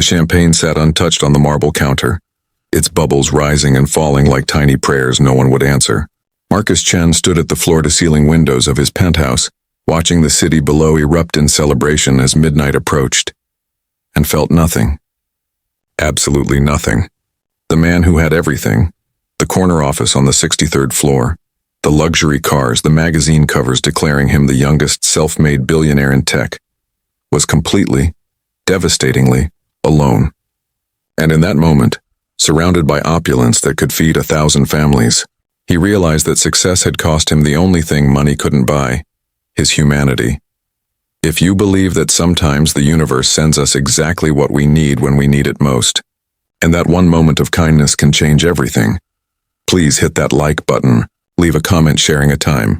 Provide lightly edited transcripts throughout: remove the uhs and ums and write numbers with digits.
champagne sat untouched on the marble counter, its bubbles rising and falling like tiny prayers no one would answer. Marcus Chen stood at the floor-to-ceiling windows of his penthouse, watching the city below erupt in celebration as midnight approached, and felt nothing. Absolutely nothing. The man who had everything, the corner office on the 63rd floor, the luxury cars, the magazine covers declaring him the youngest self-made billionaire in tech, was completely, devastatingly, alone. And in that moment, surrounded by opulence that could feed 1,000 families, he realized that success had cost him the only thing money couldn't buy, his humanity. If you believe that sometimes the universe sends us exactly what we need when we need it most, and that one moment of kindness can change everything, please hit that like button, leave a comment sharing a time.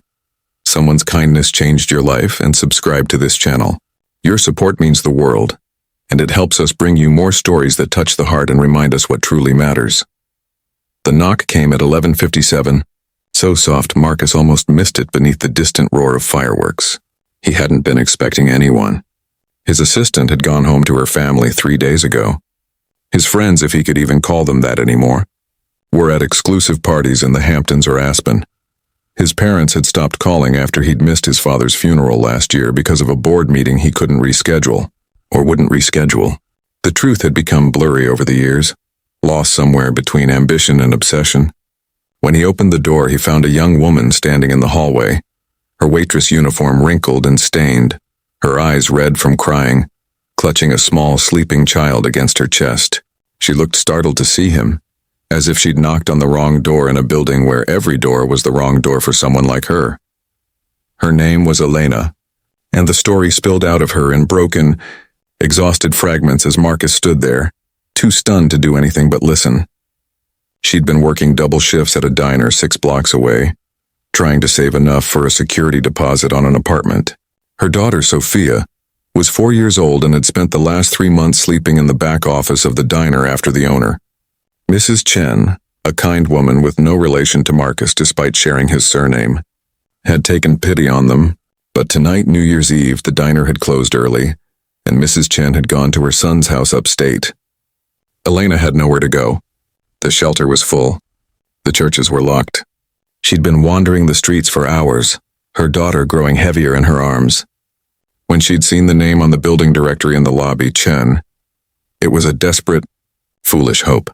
Someone's kindness changed your life, and subscribe to this channel. Your support means the world, and it helps us bring you more stories that touch the heart and remind us what truly matters. The knock came at 11:57, so soft Marcus almost missed it beneath the distant roar of fireworks. He hadn't been expecting anyone. His assistant had gone home to her family 3 days ago. His friends, if he could even call them that anymore, were at exclusive parties in the Hamptons or Aspen. His parents had stopped calling after he'd missed his father's funeral last year because of a board meeting he couldn't reschedule, or wouldn't reschedule. The truth had become blurry over the years, lost somewhere between ambition and obsession. When he opened the door, he found a young woman standing in the hallway, her waitress uniform wrinkled and stained, her eyes red from crying, clutching a small sleeping child against her chest. She looked startled to see him, as if she'd knocked on the wrong door in a building where every door was the wrong door for someone like her. Her name was Elena, and the story spilled out of her in broken, exhausted fragments as Marcus stood there, too stunned to do anything but listen. She'd been working double shifts at a diner 6 blocks away, trying to save enough for a security deposit on an apartment. Her daughter, Sophia, was 4 years old and had spent the last 3 months sleeping in the back office of the diner after the owner. Mrs. Chen, a kind woman with no relation to Marcus despite sharing his surname, had taken pity on them, but tonight, New Year's Eve, the diner had closed early, and Mrs. Chen had gone to her son's house upstate. Elena had nowhere to go. The shelter was full. The churches were locked. She'd been wandering the streets for hours, her daughter growing heavier in her arms. When she'd seen the name on the building directory in the lobby, Chen, it was a desperate, foolish hope.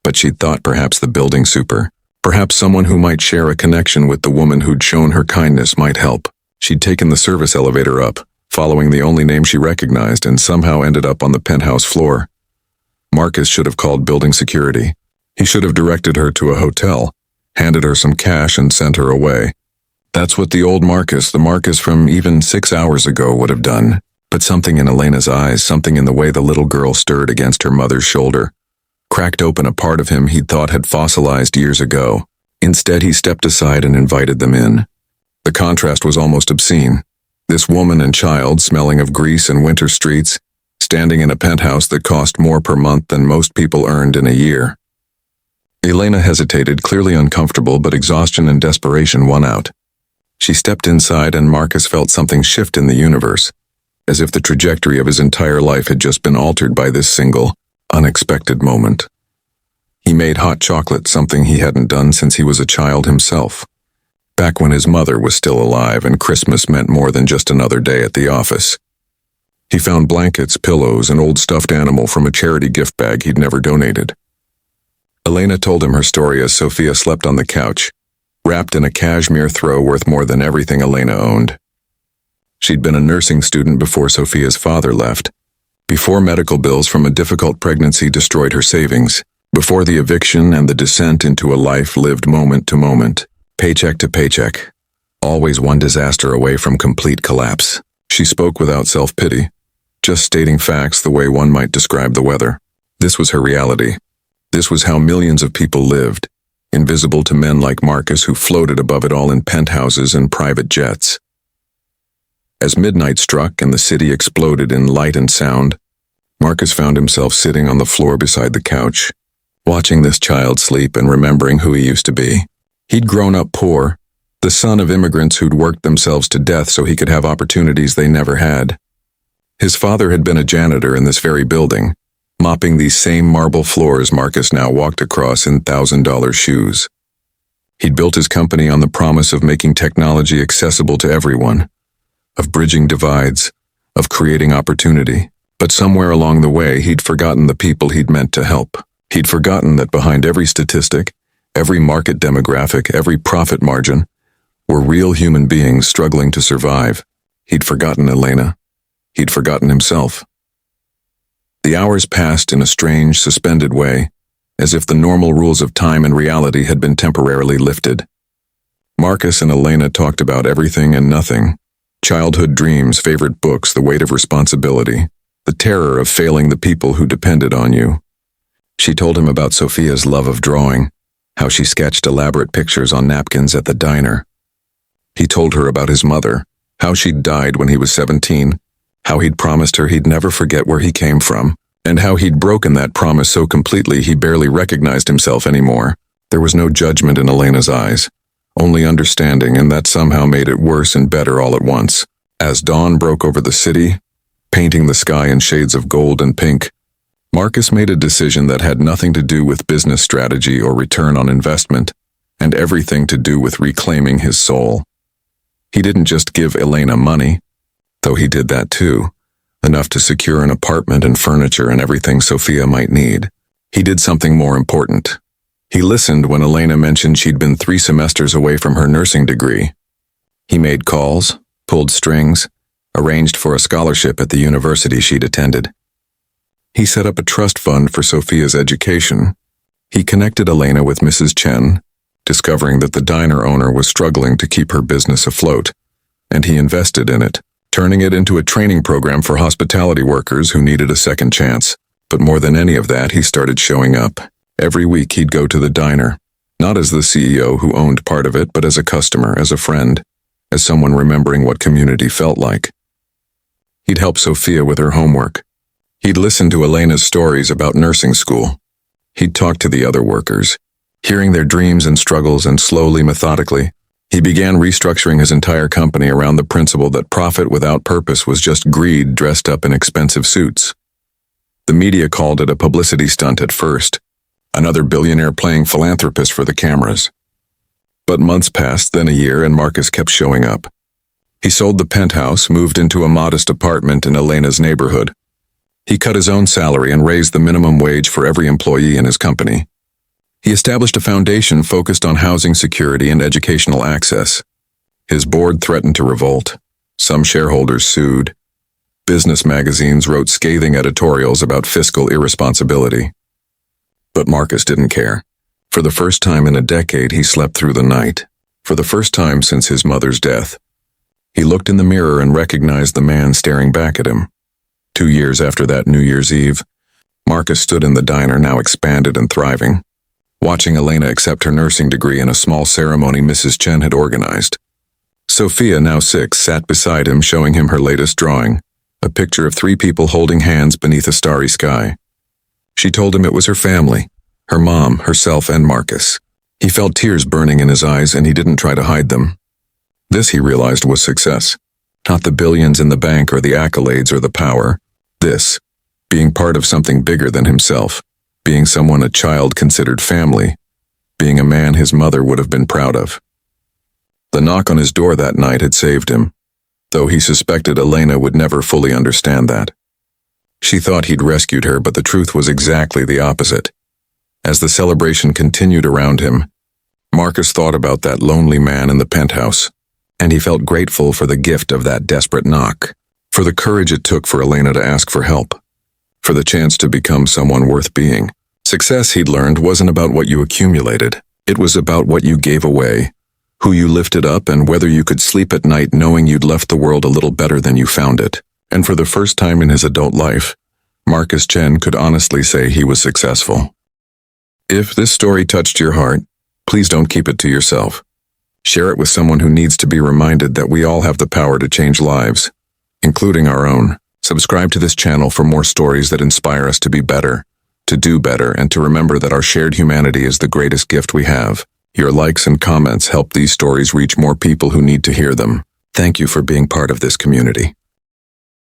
But she'd thought perhaps the building super, perhaps someone who might share a connection with the woman who'd shown her kindness might help. She'd taken the service elevator up, following the only name she recognized, and somehow ended up on the penthouse floor. Marcus should have called building security. He should have directed her to a hotel, handed her some cash, and sent her away. That's what the old Marcus, the Marcus from even 6 hours ago, would have done. But something in Elena's eyes, something in the way the little girl stirred against her mother's shoulder, cracked open a part of him he'd thought had fossilized years ago. Instead, he stepped aside and invited them in. The contrast was almost obscene. This woman and child, smelling of grease and winter streets, standing in a penthouse that cost more per month than most people earned in a year. Elena hesitated, clearly uncomfortable, but exhaustion and desperation won out. She stepped inside, and Marcus felt something shift in the universe, as if the trajectory of his entire life had just been altered by this single, unexpected moment. He made hot chocolate, something he hadn't done since he was a child himself, back when his mother was still alive and Christmas meant more than just another day at the office. He found blankets, pillows, and old stuffed animal from a charity gift bag he'd never donated. Elena told him her story as Sophia slept on the couch, wrapped in a cashmere throw worth more than everything Elena owned. She'd been a nursing student before Sophia's father left, before medical bills from a difficult pregnancy destroyed her savings, before the eviction and the descent into a life lived moment to moment, paycheck to paycheck, always one disaster away from complete collapse. She spoke without self-pity, just stating facts the way one might describe the weather. This was her reality. This was how millions of people lived, invisible to men like Marcus who floated above it all in penthouses and private jets. As midnight struck and the city exploded in light and sound, Marcus found himself sitting on the floor beside the couch, watching this child sleep and remembering who he used to be. He'd grown up poor, the son of immigrants who'd worked themselves to death so he could have opportunities they never had. His father had been a janitor in this very building, Mopping these same marble floors Marcus now walked across in $1,000 shoes. He'd built his company on the promise of making technology accessible to everyone, of bridging divides, of creating opportunity. But somewhere along the way, he'd forgotten the people he'd meant to help. He'd forgotten that behind every statistic, every market demographic, every profit margin, were real human beings struggling to survive. He'd forgotten Elena. He'd forgotten himself. The hours passed in a strange, suspended way, as if the normal rules of time and reality had been temporarily lifted. Marcus and Elena talked about everything and nothing. Childhood dreams, favorite books, the weight of responsibility, the terror of failing the people who depended on you. She told him about Sophia's love of drawing, how she sketched elaborate pictures on napkins at the diner. He told her about his mother, how she'd died when he was 17, how he'd promised her he'd never forget where he came from, and how he'd broken that promise so completely he barely recognized himself anymore. There was no judgment in Elena's eyes, only understanding, and that somehow made it worse and better all at once. As dawn broke over the city, painting the sky in shades of gold and pink, Marcus made a decision that had nothing to do with business strategy or return on investment, and everything to do with reclaiming his soul. He didn't just give Elena money, though he did that too, enough to secure an apartment and furniture and everything Sophia might need. He did something more important. He listened when Elena mentioned she'd been 3 semesters away from her nursing degree. He made calls, pulled strings, arranged for a scholarship at the university she'd attended. He set up a trust fund for Sophia's education. He connected Elena with Mrs. Chen, discovering that the diner owner was struggling to keep her business afloat, and he invested in it, turning it into a training program for hospitality workers who needed a second chance. But more than any of that, he started showing up. Every week he'd go to the diner, not as the CEO who owned part of it, but as a customer, as a friend, as someone remembering what community felt like. He'd help Sophia with her homework. He'd listen to Elena's stories about nursing school. He'd talk to the other workers, hearing their dreams and struggles, and slowly, methodically, he began restructuring his entire company around the principle that profit without purpose was just greed dressed up in expensive suits. The media called it a publicity stunt at first, another billionaire playing philanthropist for the cameras. But months passed, then a year, and Marcus kept showing up. He sold the Penthouse, moved into a modest apartment in Elena's neighborhood. He cut his own salary and raised the minimum wage for every employee in his company. He established a foundation focused on housing security and educational access. His board threatened to revolt. Some shareholders sued. Business magazines wrote scathing editorials about fiscal irresponsibility. But Marcus didn't care. For the first time in a decade, he slept through the night. For the first time since his mother's death. He looked in the mirror and recognized the man staring back at him. 2 years after that New Year's Eve, Marcus stood in the diner, now expanded and thriving, watching Elena accept her nursing degree in a small ceremony Mrs. Chen had organized. Sophia, now 6, sat beside him, showing him her latest drawing, a picture of 3 people holding hands beneath a starry sky. She told him it was her family, her mom, herself, and Marcus. He felt tears burning in his eyes, and he didn't try to hide them. This, he realized, was success. Not the billions in the bank or the accolades or the power. This, being part of something bigger than himself, being someone a child considered family, being a man his mother would have been proud of. The knock on his door that night had saved him, though he suspected Elena would never fully understand that. She thought he'd rescued her, but the truth was exactly the opposite. As the celebration continued around him, Marcus thought about that lonely man in the penthouse, and he felt grateful for the gift of that desperate knock, for the courage it took for Elena to ask for help, for the chance to become someone worth being. Success, he'd learned, wasn't about what you accumulated. It was about what you gave away, who you lifted up, and whether you could sleep at night knowing you'd left the world a little better than you found it. And for the first time in his adult life, Marcus Chen could honestly say he was successful. If this story touched your heart, please don't keep it to yourself. Share it with someone who needs to be reminded that we all have the power to change lives, including our own. Subscribe to this channel for more stories that inspire us to be better, to do better, and to remember that our shared humanity is the greatest gift we have. Your likes and comments help these stories reach more people who need to hear them. Thank you for being part of this community.